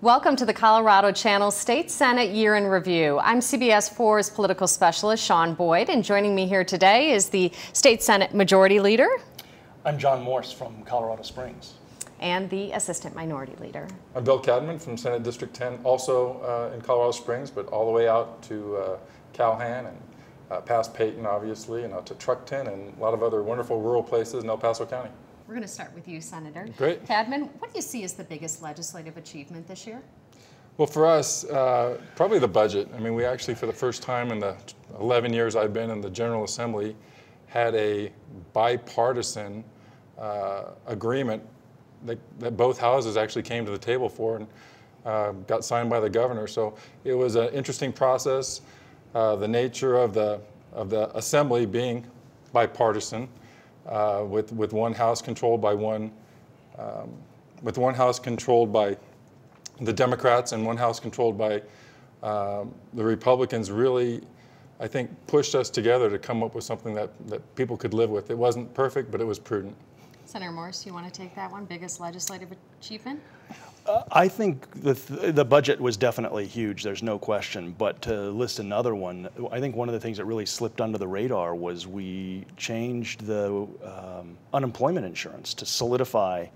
Welcome to the Colorado Channel State Senate Year in Review. I'm CBS 4's political specialist, Sean Boyd, and joining me here today is the State Senate Majority Leader. I'm John Morse from Colorado Springs. And the Assistant Minority Leader. I'm Bill Cadman from Senate District 10, also in Colorado Springs, but all the way out to Calhan and past Peyton, obviously, and out to Truckton and a lot of other wonderful rural places in El Paso County. We're going to start with you, Senator. Great. Cadman, what do you see as the biggest legislative achievement this year? Well, for us, probably the budget. I mean, we actually, for the first time in the 11 years I've been in the General Assembly, had a bipartisan agreement that both houses actually came to the table for and got signed by the governor. So it was an interesting process. The nature of the assembly being bipartisan, with one house controlled by the Democrats and one house controlled by the Republicans, really, I think, pushed us together to come up with something that people could live with. It wasn't perfect, but it was prudent. Senator Morse, you want to take that one? Biggest legislative achievement? I think the budget was definitely huge, there's no question. But to list another one, I think one of the things that really slipped under the radar was we changed the unemployment insurance to solidify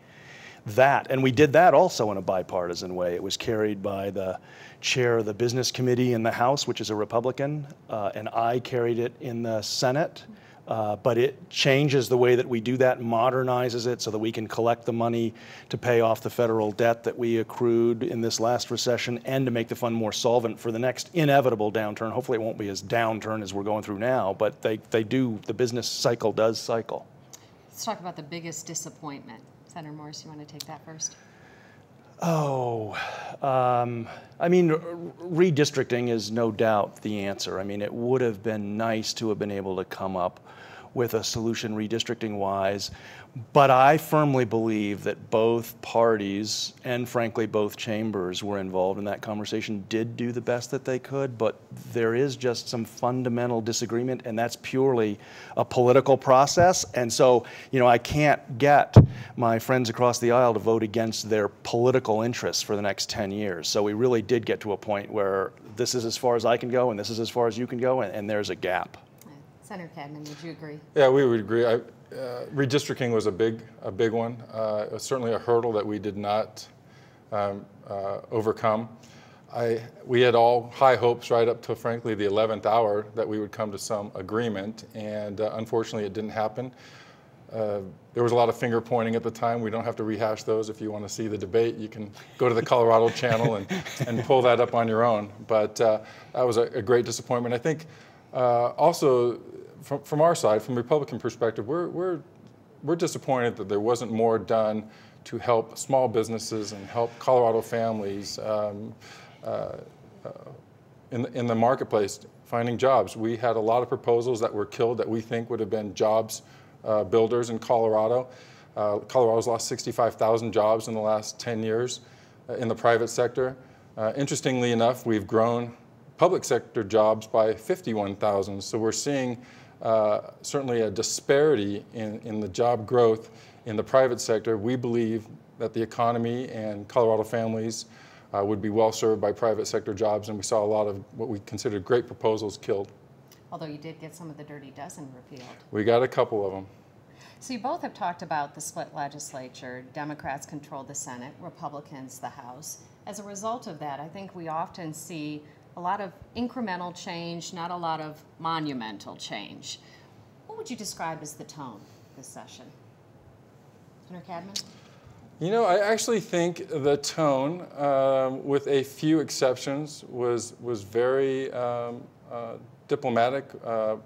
that. And we did that also in a bipartisan way. It was carried by the chair of the Business Committee in the House, which is a Republican, and I carried it in the Senate. But it changes the way that we do that, modernizes it so that we can collect the money to pay off the federal debt that we accrued in this last recession and to make the fund more solvent for the next inevitable downturn. Hopefully it won't be as downturn as we're going through now, but the business cycle does cycle. Let's talk about the biggest disappointment. Senator Morse, you want to take that first? Oh, I mean, redistricting is no doubt the answer. I mean, it would have been nice to have been able to come up with a solution redistricting-wise, but I firmly believe that both parties and, frankly, both chambers were involved in that conversation, did do the best that they could, but there is just some fundamental disagreement, and that's purely a political process. And so, you know, I can't get my friends across the aisle to vote against their political interests for the next 10 years. So we really did get to a point where this is as far as I can go, and this is as far as you can go, and there's a gap. Senator Cadman, would you agree? Yeah, we would agree. Redistricting was a big one. It was certainly a hurdle that we did not overcome. We had all high hopes right up to, frankly, the 11th hour that we would come to some agreement, and unfortunately it didn't happen. There was a lot of finger pointing at the time. We don't have to rehash those. If you want to see the debate, you can go to the Colorado Channel and pull that up on your own. But that was a great disappointment. I think also, from our side, from a Republican perspective, we're disappointed that there wasn't more done to help small businesses and help Colorado families in the marketplace finding jobs. We had a lot of proposals that were killed that we think would have been jobs builders in Colorado. Colorado's lost 65,000 jobs in the last 10 years in the private sector. Interestingly enough, we've grown public sector jobs by 51,000. So we're seeing certainly a disparity in the job growth in the private sector. We believe that the economy and Colorado families would be well served by private sector jobs, and we saw a lot of what we considered great proposals killed. Although you did get some of the dirty dozen repealed. We got a couple of them. So you both have talked about the split legislature. Democrats control the Senate, Republicans the House. As a result of that, I think we often see a lot of incremental change, not a lot of monumental change. What would you describe as the tone this session? Senator Cadman? You know, I actually think the tone, with a few exceptions, was very diplomatic.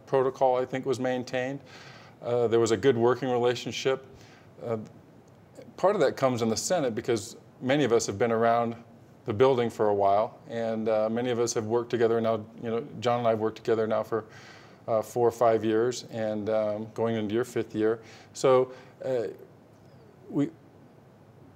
Protocol, I think, was maintained. There was a good working relationship. Part of that comes in the Senate because many of us have been around the building for a while, and many of us have worked together now. You know, John and I have worked together now for 4 or 5 years, and going into your 5th year. So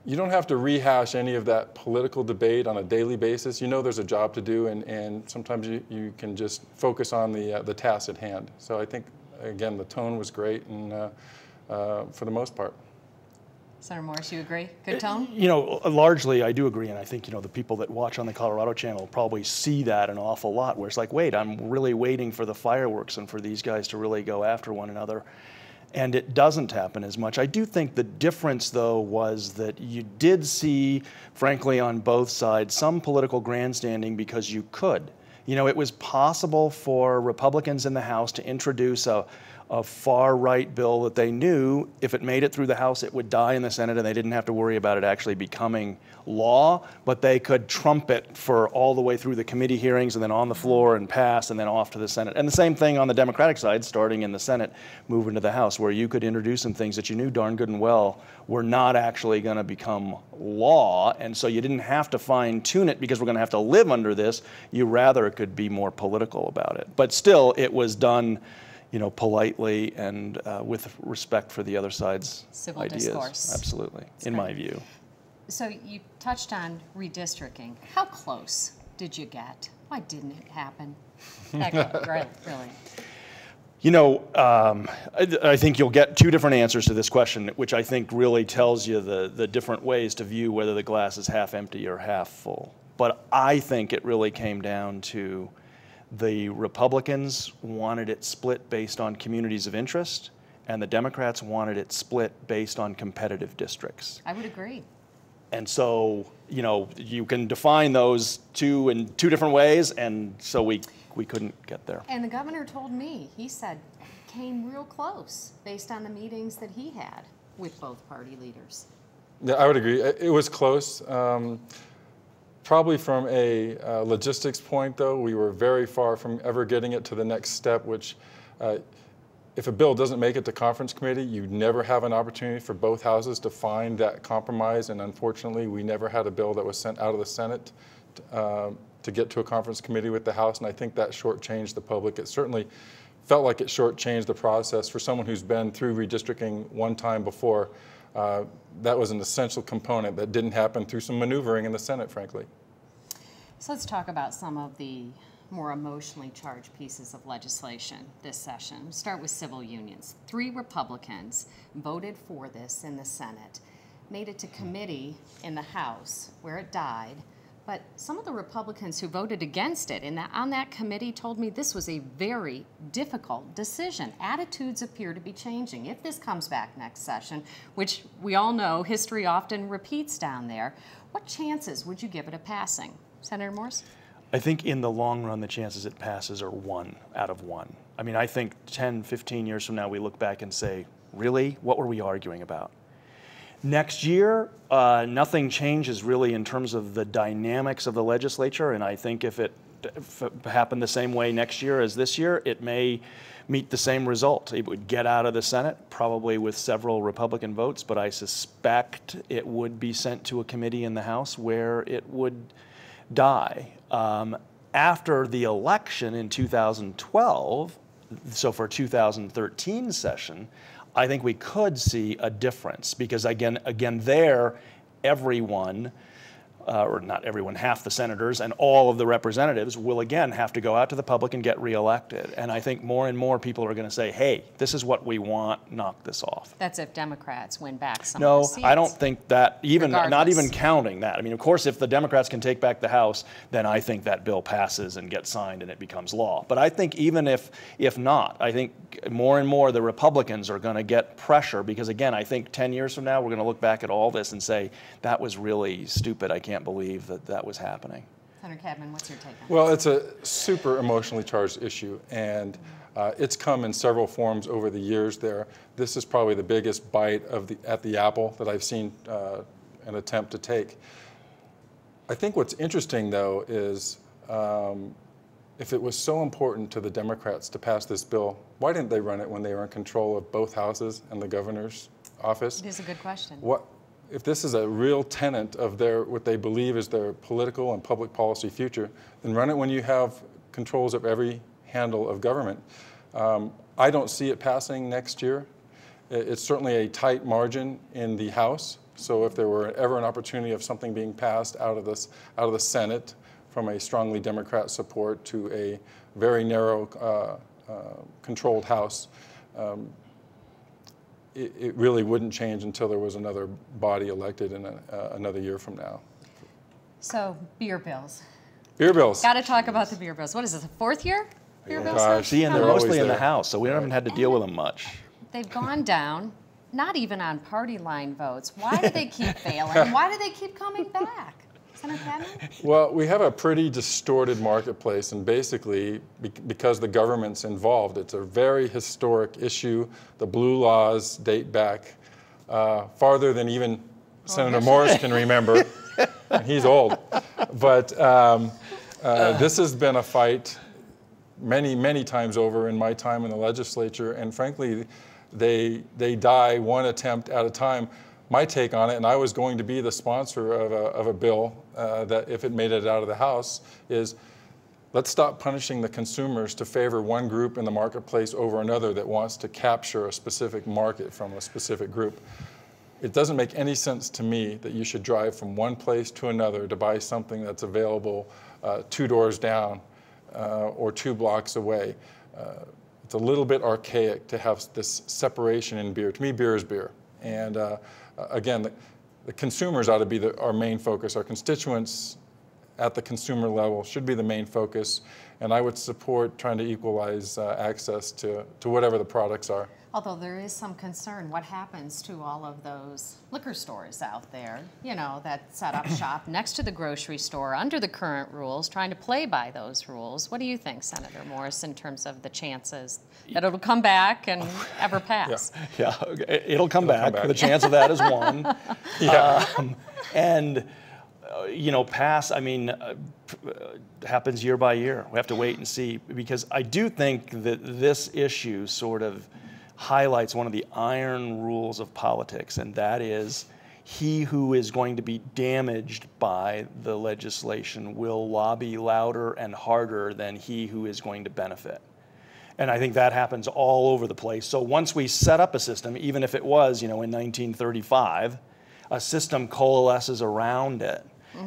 you don't have to rehash any of that political debate on a daily basis. You know there's a job to do, and sometimes you can just focus on the task at hand. So I think, again, the tone was great, and for the most part. Senator Morris, you agree? Good tone? You know, largely I do agree, and I think, you know, the people that watch on the Colorado channel probably see that an awful lot, where it's like, wait, I'm really waiting for the fireworks and for these guys to really go after one another. And it doesn't happen as much. I do think the difference, though, was that you did see, frankly, on both sides, some political grandstanding because you could. You know, it was possible for Republicans in the House to introduce a far-right bill that they knew if it made it through the House, it would die in the Senate, and they didn't have to worry about it actually becoming law, but they could trump it for all the way through the committee hearings and then on the floor and pass and then off to the Senate. And the same thing on the Democratic side, starting in the Senate, moving to the House, where you could introduce some things that you knew darn good and well were not actually going to become law, and so you didn't have to fine-tune it because we're going to have to live under this. You rather could be more political about it. But still, it was done, you know, politely and with respect for the other side's Civil ideas. discourse. Absolutely, in my view. So you touched on redistricting. How close did you get? Why didn't it happen? That close, right, really? You know, I think you'll get two different answers to this question, which I think really tells you the different ways to view whether the glass is half empty or half full. But I think it really came down to the Republicans wanted it split based on communities of interest, and the Democrats wanted it split based on competitive districts. I would agree. And so, you know, you can define those two in two different ways, and so we couldn't get there. And the governor told me, he said, it came real close based on the meetings that he had with both party leaders. Yeah, I would agree. It was close. Probably from a logistics point, though, we were very far from ever getting it to the next step, which if a bill doesn't make it to conference committee, you never have an opportunity for both houses to find that compromise. And unfortunately, we never had a bill that was sent out of the Senate to get to a conference committee with the House. And I think that shortchanged the public. It certainly felt like it shortchanged the process. For someone who's been through redistricting one time before, that was an essential component that didn't happen through some maneuvering in the Senate, frankly. So let's talk about some of the more emotionally charged pieces of legislation this session. We'll start with civil unions. 3 Republicans voted for this in the Senate, made it to committee in the House where it died, but some of the Republicans who voted against it on that committee told me this was a very difficult decision. Attitudes appear to be changing. If this comes back next session, which we all know history often repeats down there, what chances would you give it a passing? Senator Morse? I think in the long run, the chances it passes are 1 out of 1. I mean, I think 10, 15 years from now, we look back and say, really, what were we arguing about? Next year, nothing changes really in terms of the dynamics of the legislature, and I think if it happened the same way next year as this year, it may meet the same result. It would get out of the Senate, probably with several Republican votes, but I suspect it would be sent to a committee in the House where it would die. After the election in 2012, so for 2013 session, I think we could see a difference because again there, everyone, or not everyone, half the senators and all of the representatives will again have to go out to the public and get reelected. And I think more and more people are going to say, hey, this is what we want, knock this off. That's if Democrats win back some No, of the seats. I don't think that, even not Regardless. even counting that. I mean, of course, if the Democrats can take back the House, then I think that bill passes and gets signed and it becomes law. But I think even if not, I think more and more the Republicans are going to get pressure because, again, I think 10 years from now we're going to look back at all this and say, that was really stupid. I can't believe that was happening. Senator Cadman, what's your take on Well, it's a super emotionally charged issue, and it's come in several forms over the years there. This is probably the biggest bite at the apple that I've seen an attempt to take. I think what's interesting, though, is if it was so important to the Democrats to pass this bill, why didn't they run it when they were in control of both houses and the governor's office? It is a good question. If this is a real tenet of what they believe is their political and public policy future, then run it when you have controls of every handle of government. I don't see it passing next year. It's certainly a tight margin in the House. So if there were ever an opportunity of something being passed out of the Senate from a strongly Democrat support to a very narrow controlled House, it really wouldn't change until there was another body elected in another year from now. So, beer bills. Beer bills. Got to talk about the beer bills. What is it, the fourth year? Beer bills? Gosh. See, and they're They're always mostly in the there. House, so we haven't had to deal with them much. They've gone down, not even on party line votes. Why do they keep failing? Why do they keep coming back? Senator Cadman? Well, we have a pretty distorted marketplace, and basically, because the government's involved, it's a very historic issue. The blue laws date back farther than even Senator Morris can remember. And he's old. But this has been a fight many, many times over in my time in the legislature, and frankly, they die one attempt at a time. My take on it, and I was going to be the sponsor of a bill that, if it made it out of the House, is let's stop punishing the consumers to favor one group in the marketplace over another that wants to capture a specific market from a specific group. It doesn't make any sense to me that you should drive from one place to another to buy something that's available 2 doors down or 2 blocks away. It's a little bit archaic to have this separation in beer. To me, beer is beer. And again, the consumers ought to be our main focus. Our constituents at the consumer level should be the main focus. And I would support trying to equalize access to whatever the products are. Although there is some concern, what happens to all of those liquor stores out there, you know, that set up shop next to the grocery store under the current rules, trying to play by those rules? What do you think, Senator Morris, in terms of the chances that it'll come back and ever pass? Yeah, it'll come back. The chance of that is 1. And you know, pass, I mean, happens year by year. We have to wait and see, because I do think that this issue sort of highlights one of the iron rules of politics, and that is he who is going to be damaged by the legislation will lobby louder and harder than he who is going to benefit. And I think that happens all over the place. So once we set up a system, even if it was, you know, in 1935, a system coalesces around it.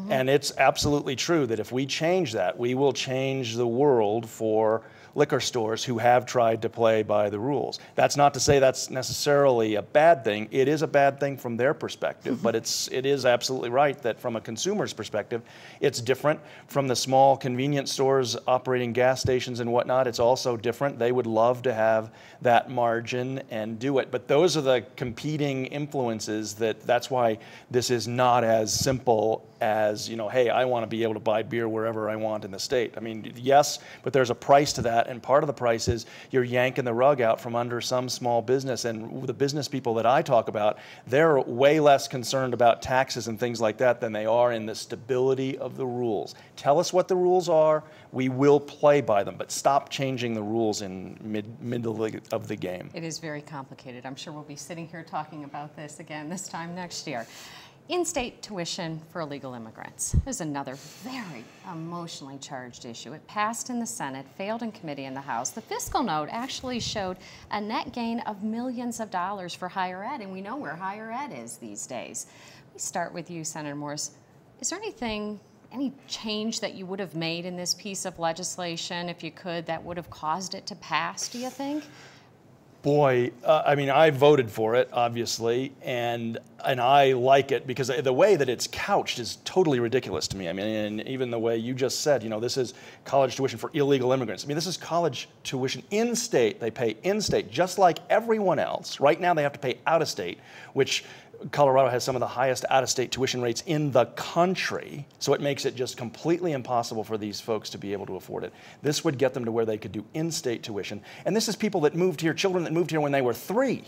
And it's absolutely true that if we change that, we will change the world for liquor stores who have tried to play by the rules. That's not to say that's necessarily a bad thing. It is a bad thing from their perspective, but it is absolutely right that from a consumer's perspective, it's different. From the small convenience stores operating gas stations and whatnot, it's also different. They would love to have that margin and do it. But those are the competing influences that's why this is not as simple as, you know, hey, I want to be able to buy beer wherever I want in the state. I mean, yes, but there's a price to that, and part of the price is you're yanking the rug out from under some small business, and the business people that I talk about, they're way less concerned about taxes and things like that than they are in the stability of the rules. Tell us what the rules are, we will play by them, but stop changing the rules in middle of the game. It is very complicated. I'm sure we'll be sitting here talking about this again this time next year. In-state tuition for illegal immigrants is another very emotionally charged issue. It passed in the Senate, failed in committee in the House. The fiscal note actually showed a net gain of millions of dollars for higher ed, and we know where higher ed is these days. We start with you, Senator Morris. Is there any change that you would have made in this piece of legislation, if you could, that would have caused it to pass, do you think? Boy, I mean, I voted for it, obviously, and I like it because the way that it's couched is totally ridiculous to me. I mean, and even the way you just said, you know, this is college tuition for illegal immigrants. I mean, this is college tuition in-state. They pay in-state just like everyone else. Right now they have to pay out-of-state, which Colorado has some of the highest out-of-state tuition rates in the country, so it makes it just completely impossible for these folks to be able to afford it. This would get them to where they could do in-state tuition. And this is people that moved here, children that moved here when they were 3.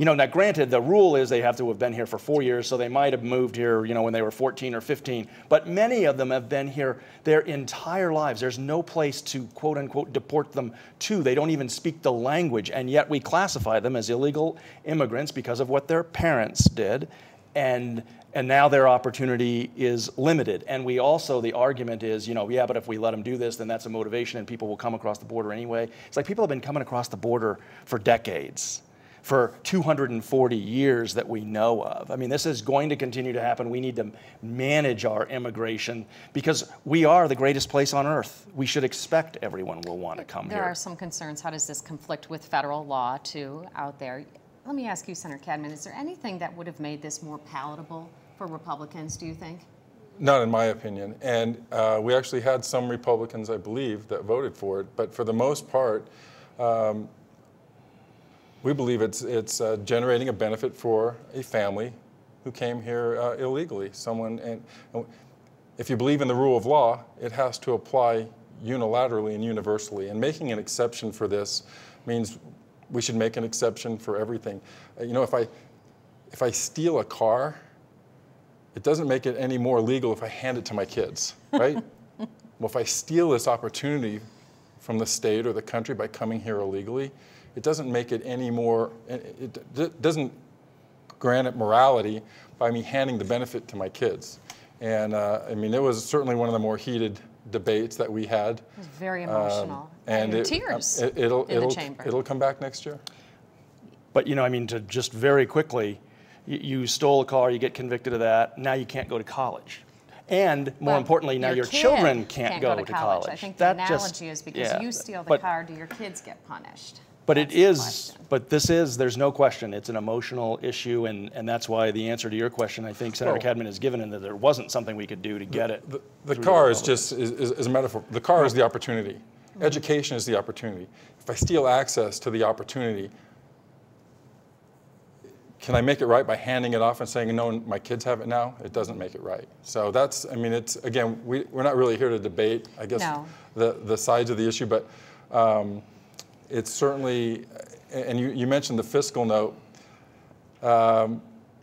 You know, now granted, the rule is they have to have been here for 4 years, so they might have moved here, you know, when they were 14 or 15. But many of them have been here their entire lives. There's no place to, quote unquote, deport them to. They don't even speak the language, and yet we classify them as illegal immigrants because of what their parents did. And now their opportunity is limited. And we also, the argument is, you know, yeah, but if we let them do this, then that's a motivation and people will come across the border anyway. It's like people have been coming across the border for decades, for 240 years that we know of. I mean, this is going to continue to happen. We need to manage our immigration because we are the greatest place on earth. We should expect everyone will want to come here. There are some concerns. How does this conflict with federal law, too, out there? Let me ask you, Senator Cadman, is there anything that would have made this more palatable for Republicans, do you think? Not in my opinion. And we actually had some Republicans, I believe, that voted for it. But for the most part, we believe it's generating a benefit for a family who came here illegally. And if you believe in the rule of law, it has to apply unilaterally and universally. And making an exception for this means we should make an exception for everything. You know, if I steal a car, it doesn't make it any more legal if I hand it to my kids, right? Well, if I steal this opportunity from the state or the country by coming here illegally, it doesn't make it any more, it doesn't grant it morality by me handing the benefit to my kids. And I mean, it was certainly one of the more heated debates that we had. It was very emotional. And tears in the chamber. It'll come back next year. But, you know, I mean, to just very quickly, you stole a car, you get convicted of that, now you can't go to college. And more importantly, now your children can't go to college. I think the analogy is because you steal the car, do your kids get punished? But there's no question, it's an emotional issue, and that's why the answer to your question, I think Senator Cadman has given, and that there wasn't something we could do to get it. The car is just is a metaphor. The car is the opportunity. Education is the opportunity. If I steal access to the opportunity, can I make it right by handing it off and saying, no, my kids have it now? It doesn't make it right. So that's, I mean, it's, again, we're not really here to debate, I guess, the sides of the issue, but it's certainly, and you mentioned the fiscal note.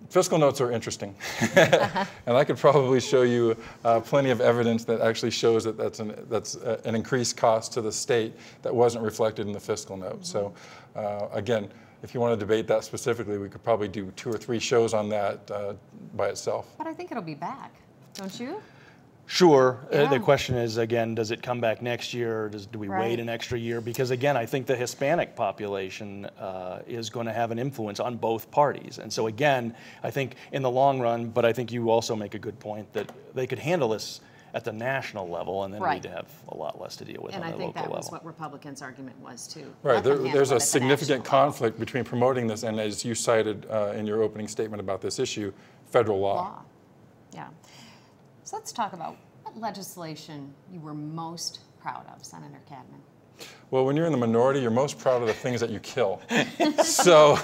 Fiscal notes are interesting. And I could probably show you plenty of evidence that actually shows that that's an increased cost to the state that wasn't reflected in the fiscal note. So again, if you want to debate that specifically, we could probably do 2 or 3 shows on that by itself. But I think it'll be back, don't you? Sure. The question is, again, does it come back next year, or do we wait an extra year? Because, again, I think the Hispanic population is going to have an influence on both parties. And so, again, I think in the long run, but I think you also make a good point that they could handle this at the national level, and then we'd have a lot less to deal with on the local level. And I think that was what Republicans' argument was, too. Right. There's a significant conflict between promoting this and, as you cited in your opening statement about this issue, federal law. Yeah. So let's talk about what legislation you were most proud of, Senator Cadman. Well, when you're in the minority, you're most proud of the things that you kill. So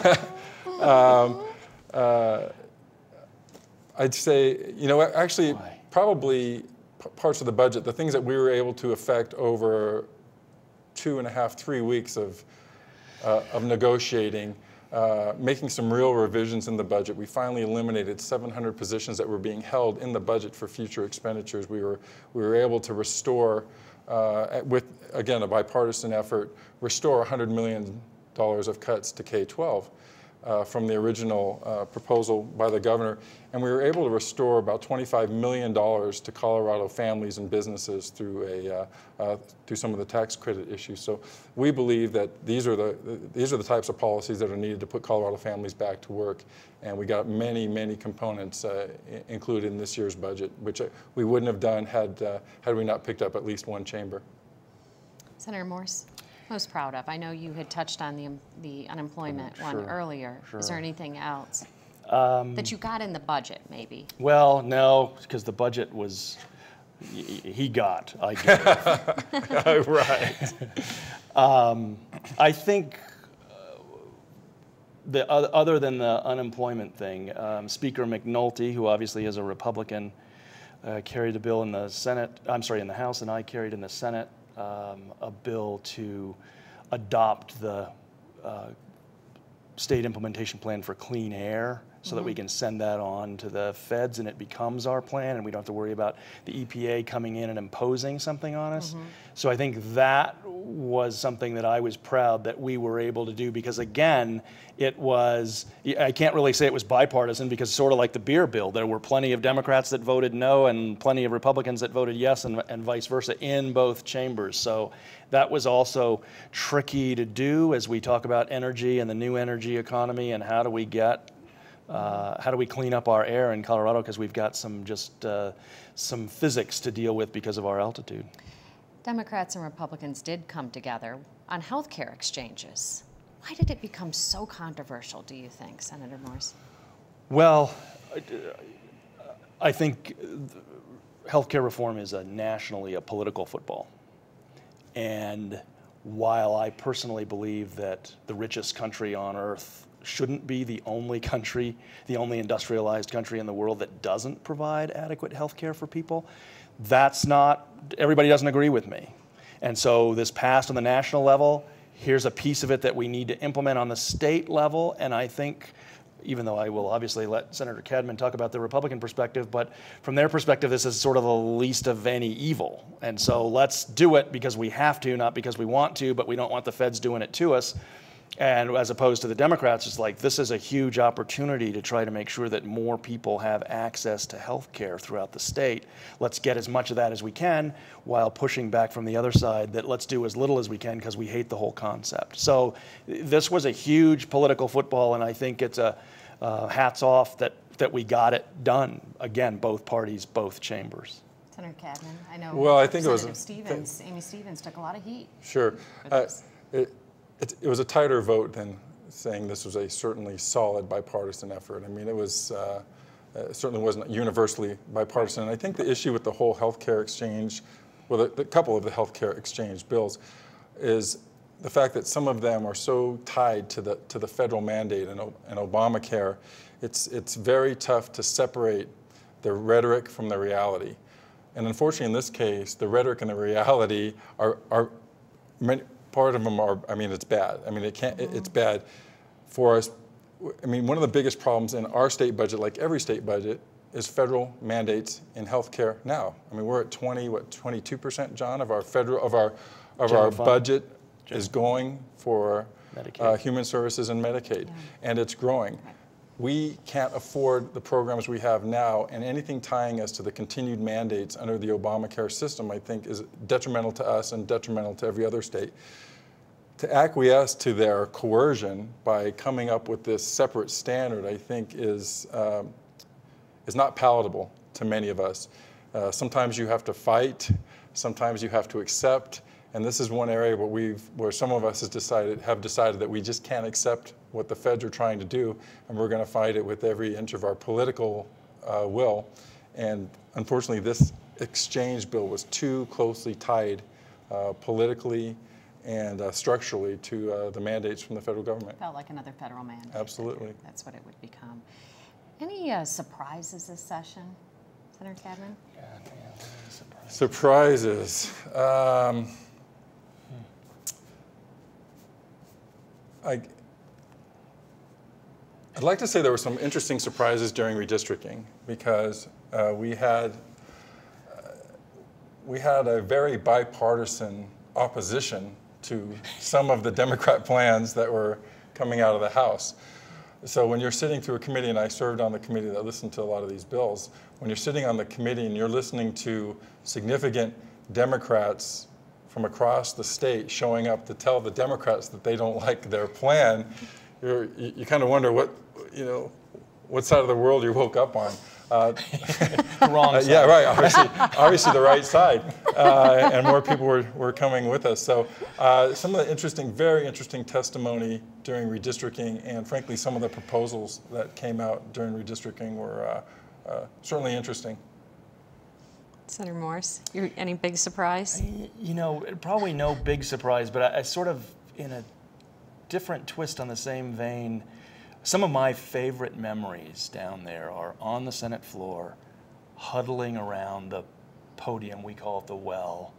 I'd say, you know, actually, probably parts of the budget, the things that we were able to affect over 2.5, 3 weeks of negotiating, making some real revisions in the budget. We finally eliminated 700 positions that were being held in the budget for future expenditures. We were able to restore, with, again, a bipartisan effort, restore $100 million of cuts to K-12 from the original proposal by the governor. And we were able to restore about $25 million to Colorado families and businesses through some of the tax credit issues. So we believe that these are the types of policies that are needed to put Colorado families back to work. And we got many, many components included in this year's budget, which we wouldn't have done had we not picked up at least one chamber. Senator Morse? Most proud of? I know you had touched on the unemployment one earlier. Is there anything else that you got in the budget, maybe? Well, no, because the budget was, he got, I gave. Right. I think other than the unemployment thing, Speaker McNulty, who obviously is a Republican, carried a bill in the Senate, in the House, and I carried in the Senate a bill to adopt the state implementation plan for clean air so that we can send that on to the feds and it becomes our plan and we don't have to worry about the EPA coming in and imposing something on us. So I think that was something that I was proud that we were able to do because, again, it was, I can't really say it was bipartisan because sort of like the beer bill, there were plenty of Democrats that voted no and plenty of Republicans that voted yes and vice versa in both chambers. So that was also tricky to do as we talk about energy and the new energy economy and how do we get how do we clean up our air in Colorado because we've got some physics to deal with because of our altitude. Democrats and Republicans did come together on health care exchanges. Why did it become so controversial, do you think, Senator Morse? Well, I think healthcare reform is nationally a political football. And while I personally believe that the richest country on earth shouldn't be the only country, the only industrialized country in the world that doesn't provide adequate healthcare for people, everybody doesn't agree with me. And so this passed on the national level. Here's a piece of it that we need to implement on the state level. And I think, even though I will obviously let Senator Cadman talk about the Republican perspective, but from their perspective, this is sort of the least of any evil. And so let's do it because we have to, not because we want to, but we don't want the feds doing it to us. And as opposed to the Democrats, it's like, this is a huge opportunity to try to make sure that more people have access to health care throughout the state. Let's get as much of that as we can while pushing back from the other side that let's do as little as we can because we hate the whole concept. So this was a huge political football, and I think it's a hats off that we got it done. Again, both parties, both chambers. Senator Cadman, I know Well, I think Amy Stevens took a lot of heat. Sure. It was a tighter vote than saying this was a certainly solid bipartisan effort. I mean, it certainly wasn't universally bipartisan. And I think the issue with the whole healthcare exchange, well, the couple of the healthcare exchange bills, is the fact that some of them are so tied to the federal mandate and Obamacare. It's very tough to separate the rhetoric from the reality. And unfortunately, in this case, the rhetoric and the reality are part of them are, I mean, it's bad. I mean, it's bad for us. I mean, one of the biggest problems in our state budget, like every state budget, is federal mandates in healthcare now. I mean, we're at 22%, John, of our budget is going for human services and Medicaid, and it's growing. We can't afford the programs we have now, and anything tying us to the continued mandates under the Obamacare system, I think, is detrimental to us and detrimental to every other state. To acquiesce to their coercion by coming up with this separate standard, I think, is not palatable to many of us. Sometimes you have to fight, sometimes you have to accept, and this is one area where some of us have decided that we just can't accept what the feds are trying to do, and we're going to fight it with every inch of our political will. And unfortunately, this exchange bill was too closely tied politically and structurally to the mandates from the federal government. Felt like another federal mandate. Absolutely. That's what it would become. Any surprises this session, Senator Cadman? Surprises. I'd like to say there were some interesting surprises during redistricting because we had a very bipartisan opposition to some of the Democrat plans that were coming out of the House. So when you're sitting through a committee, and I served on the committee that listened to a lot of these bills, when you're sitting on the committee and you're listening to significant Democrats from across the state showing up to tell the Democrats that they don't like their plan, you kind of wonder what side of the world you woke up on. The wrong side. Yeah, right. Obviously the right side, and more people were coming with us. So some of the very interesting testimony during redistricting, and frankly, some of the proposals that came out during redistricting were certainly interesting. Senator Morse, any big surprise? Probably no big surprise, but I sort of, in a different twist on the same vein, some of my favorite memories down there are on the Senate floor, huddling around the podium, we call it the well,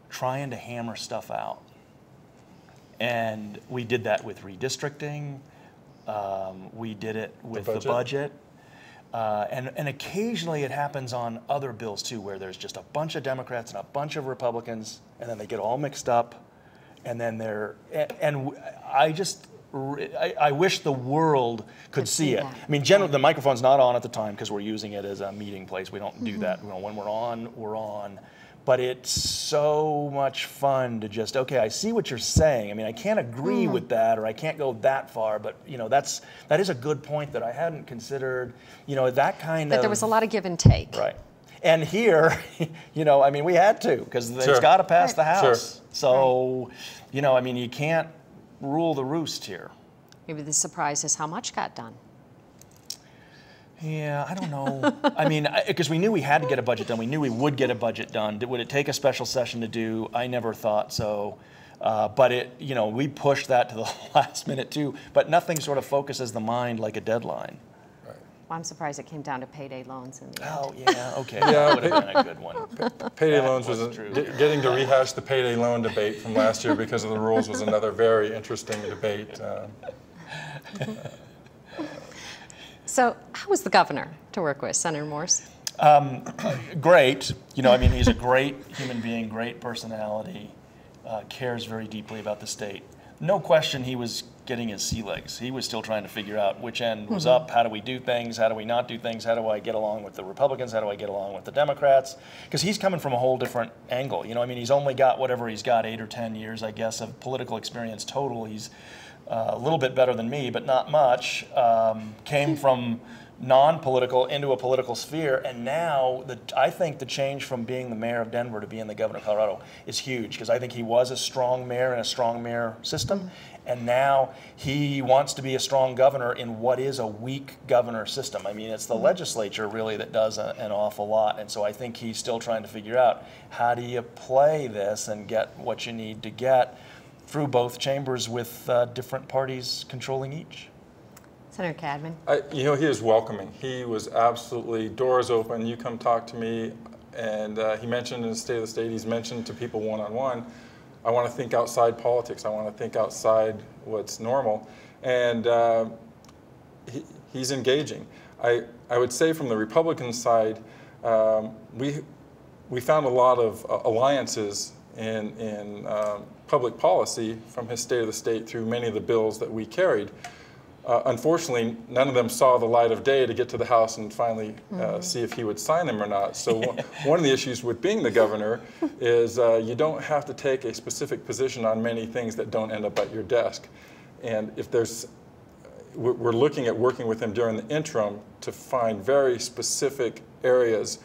trying to hammer stuff out. And we did that with redistricting. We did it with the budget. And occasionally it happens on other bills too, where there's just a bunch of Democrats and a bunch of Republicans, and then they get all mixed up, and then I wish the world could see it. I mean, generally the microphone's not on at the time because we're using it as a meeting place. We don't do that. When we're on, we're on. But it's so much fun to just, okay, I see what you're saying. I mean, I can't agree with that, or I can't go that far, but that is a good point that I hadn't considered. That kind of. That there was a lot of give and take. Right. And here, I mean, we had to because it's got to pass the House. Sure. So, I mean, you can't rule the roost here. Maybe the surprise is how much got done. Yeah, I don't know. I mean, because we knew we had to get a budget done. We knew we would get a budget done. Would it take a special session to do? I never thought so. But we pushed that to the last minute too. But nothing sort of focuses the mind like a deadline. Well, I'm surprised it came down to payday loans in the end. Oh, yeah, okay. That would have been a good one. Payday That loans was was true. getting to rehash the payday loan debate from last year because of the rules was another very interesting debate. So how was the governor to work with, Senator Morse? Great. He's a great human being, great personality, cares very deeply about the state. No question he was getting his sea legs. He was still trying to figure out which end was up. How do we do things? How do we not do things? How do I get along with the Republicans? How do I get along with the Democrats? Because he's coming from a whole different angle. He's only got whatever he's got, 8 or 10 years, I guess, of political experience total. He's a little bit better than me, but not much. Came from non-political into a political sphere, and now I think the change from being the mayor of Denver to being the governor of Colorado is huge, because I think he was a strong mayor in a strong mayor system, and now he wants to be a strong governor in what is a weak governor system. It's the legislature really that does an awful lot, and so I think he's still trying to figure out how do you play this and get what you need to get through both chambers with different parties controlling each. Senator Cadman? He is welcoming. He was absolutely doors open. You come talk to me, and he mentioned in the State of the State, he's mentioned to people one-on-one, I want to think outside politics. I want to think outside what's normal, and he's engaging. I would say from the Republican side, we found a lot of alliances in public policy from his State of the State through many of the bills that we carried. Unfortunately, none of them saw the light of day to get to the House and finally see if he would sign them or not. So one of the issues with being the governor is you don't have to take a specific position on many things that don't end up at your desk. And if we're looking at working with him during the interim to find very specific areas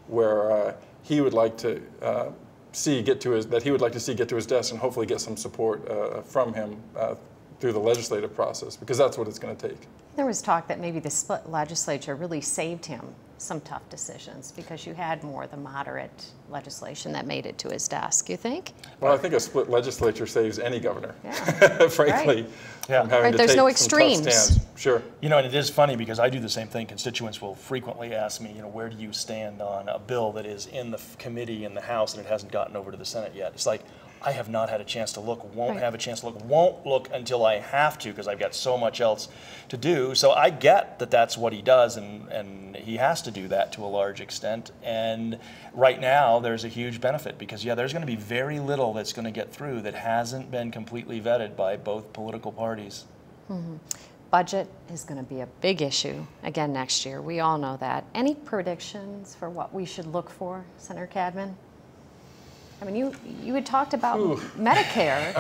where he would like to get to his desk and hopefully get some support from him through the legislative process, because that's what it's going to take. There was talk that maybe the split legislature really saved him some tough decisions because you had more of the moderate legislation that made it to his desk, you think? Well, I think a split legislature saves any governor, Yeah. frankly, Right. from having to There's take no some extremes. tough stands. Sure. And it is funny because I do the same thing. Constituents will frequently ask me, where do you stand on a bill that is in the committee in the House and it hasn't gotten over to the Senate yet? It's like, I have not had a chance to look, won't have a chance to look, won't look until I have to because I've got so much else to do. So I get that that's what he does, and he has to do that to a large extent. And right now there's a huge benefit because, there's going to be very little that's going to get through that hasn't been completely vetted by both political parties. Mm-hmm. Budget is going to be a big issue again next year. We all know that. Any predictions for what we should look for, Senator Cadman? You had talked about Medicare.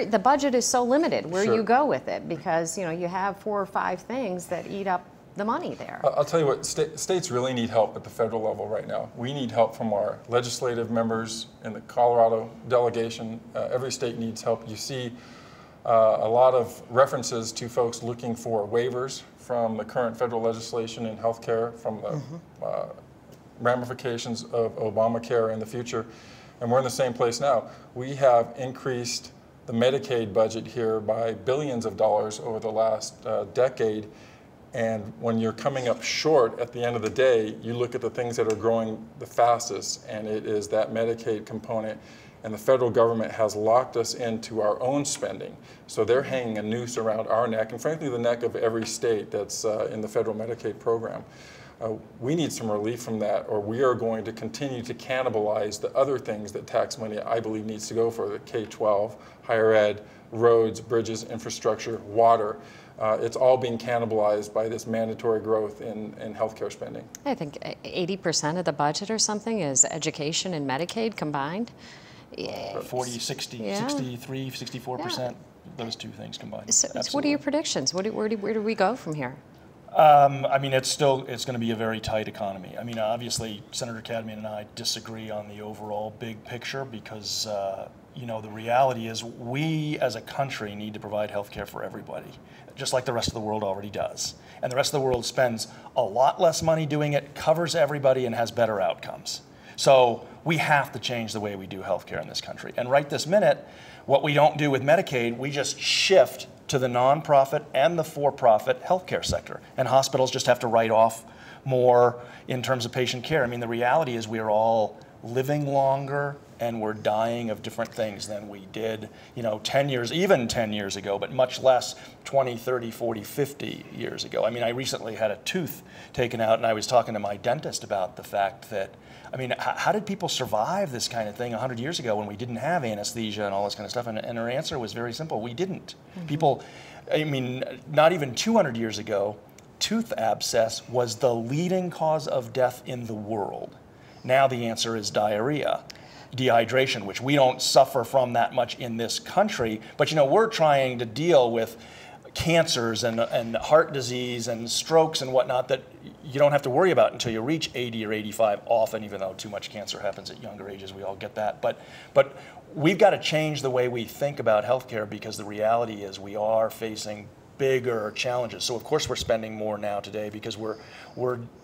The budget is so limited where Sure. you go with it because you have 4 or 5 things that eat up the money there. I'll tell you what, states really need help at the federal level right now. We need help from our legislative members in the Colorado delegation. Every state needs help. You see a lot of references to folks looking for waivers from the current federal legislation in healthcare, from the ramifications of Obamacare in the future, and we're in the same place now. We have increased the Medicaid budget here by billions of dollars over the last decade, and when you're coming up short at the end of the day, you look at the things that are growing the fastest, and it is that Medicaid component, and the federal government has locked us into our own spending. So they're hanging a noose around our neck, and frankly the neck of every state that's in the federal Medicaid program. We need some relief from that, or we are going to continue to cannibalize the other things that tax money, I believe, needs to go for, the K-12, higher ed, roads, bridges, infrastructure, water. It's all being cannibalized by this mandatory growth in healthcare spending. I think 80% of the budget or something is education and Medicaid combined. 40, 60, Yeah. 63, 64%, those two things combined. So what are your predictions? Where do we go from here? It's going to be a very tight economy. Obviously, Senator Cadman and I disagree on the overall big picture because you know, the reality is we as a country need to provide health care for everybody, just like the rest of the world already does. And the rest of the world spends a lot less money doing it, covers everybody, and has better outcomes. So we have to change the way we do health care in this country. And right this minute, what we don't do with Medicaid, we just shift to the nonprofit and the for-profit healthcare sector. And hospitals just have to write off more in terms of patient care. I mean, the reality is we are all living longer and we're dying of different things than we did, you know, 10 years, even 10 years ago, but much less 20, 30, 40, 50 years ago. I mean, I recently had a tooth taken out and I was talking to my dentist about the fact that, I mean, how did people survive this kind of thing 100 years ago when we didn't have anesthesia and all this kind of stuff? And her answer was very simple. We didn't. People, I mean, not even 200 years ago, tooth abscess was the leading cause of death in the world. Now the answer is diarrhea, dehydration, which we don't suffer from that much in this country. But, you know, we're trying to deal with cancers and heart disease and strokes and whatnot that you don't have to worry about until you reach 80 or 85 often, even though too much cancer happens at younger ages. We all get that. But we've got to change the way we think about healthcare, because the reality is we are facing bigger challenges. So of course we're spending more now today because we're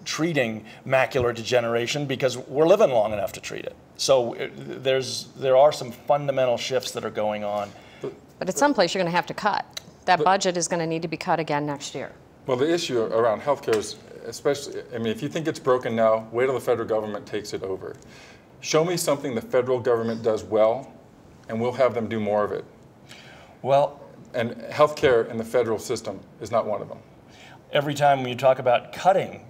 treating macular degeneration because we're living long enough to treat it. So there are some fundamental shifts that are going on. But at some place you're going to have to cut. That budget is going to need to be cut again next year. Well, the issue around healthcare is, especially, I mean, if you think it's broken now, wait till the federal government takes it over. Show me something the federal government does well, and we'll have them do more of it. Well, and healthcare in the federal system is not one of them. Every time you talk about cutting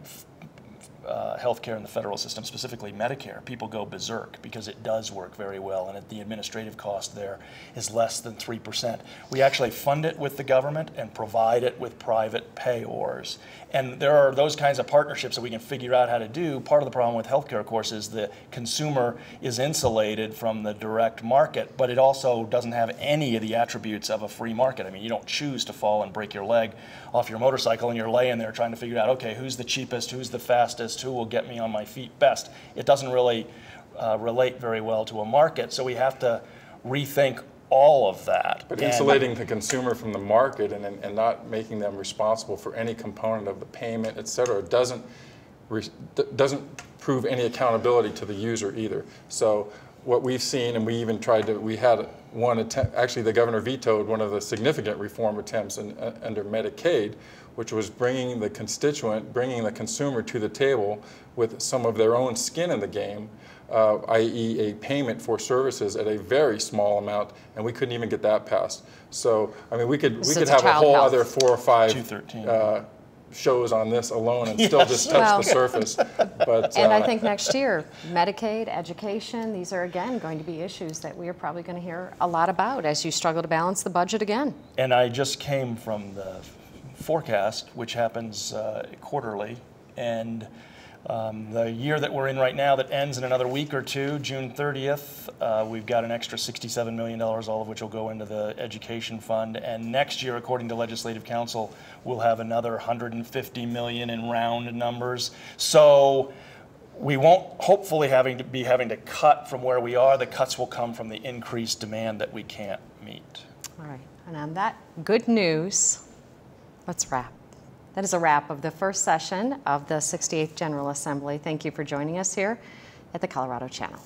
healthcare in the federal system, specifically Medicare, people go berserk because it does work very well, and the administrative cost there is less than 3%. We actually fund it with the government and provide it with private payors. And there are those kinds of partnerships that we can figure out how to do. Part of the problem with healthcare, of course, is the consumer is insulated from the direct market, but it also doesn't have any of the attributes of a free market. I mean, you don't choose to fall and break your leg off your motorcycle and you're laying there trying to figure out, okay, who's the cheapest, who's the fastest, who will get me on my feet best. It doesn't really relate very well to a market, so we have to rethink all of that. But insulating the consumer from the market and not making them responsible for any component of the payment, et cetera, doesn't prove any accountability to the user either. So what we've seen, and we even tried to, we had one attempt, actually the governor vetoed one of the significant reform attempts under Medicaid, which was bringing the consumer to the table with some of their own skin in the game, i.e. a payment for services at a very small amount, and we couldn't even get that passed. So, I mean, we could have a whole other 4 or 5 shows on this alone and still just touch the surface. But, and I think next year, Medicaid, education, these are again going to be issues that we are probably going to hear a lot about as you struggle to balance the budget again. And I just came from the forecast, which happens quarterly, and the year that we're in right now that ends in another week or two, June 30th, we've got an extra $67 million, all of which will go into the education fund. And next year, according to Legislative Council, we'll have another $150 million in round numbers. So we won't hopefully be having to cut from where we are. The cuts will come from the increased demand that we can't meet. All right, and on that good news, let's wrap. That is a wrap of the first session of the 68th General Assembly. Thank you for joining us here at the Colorado Channel.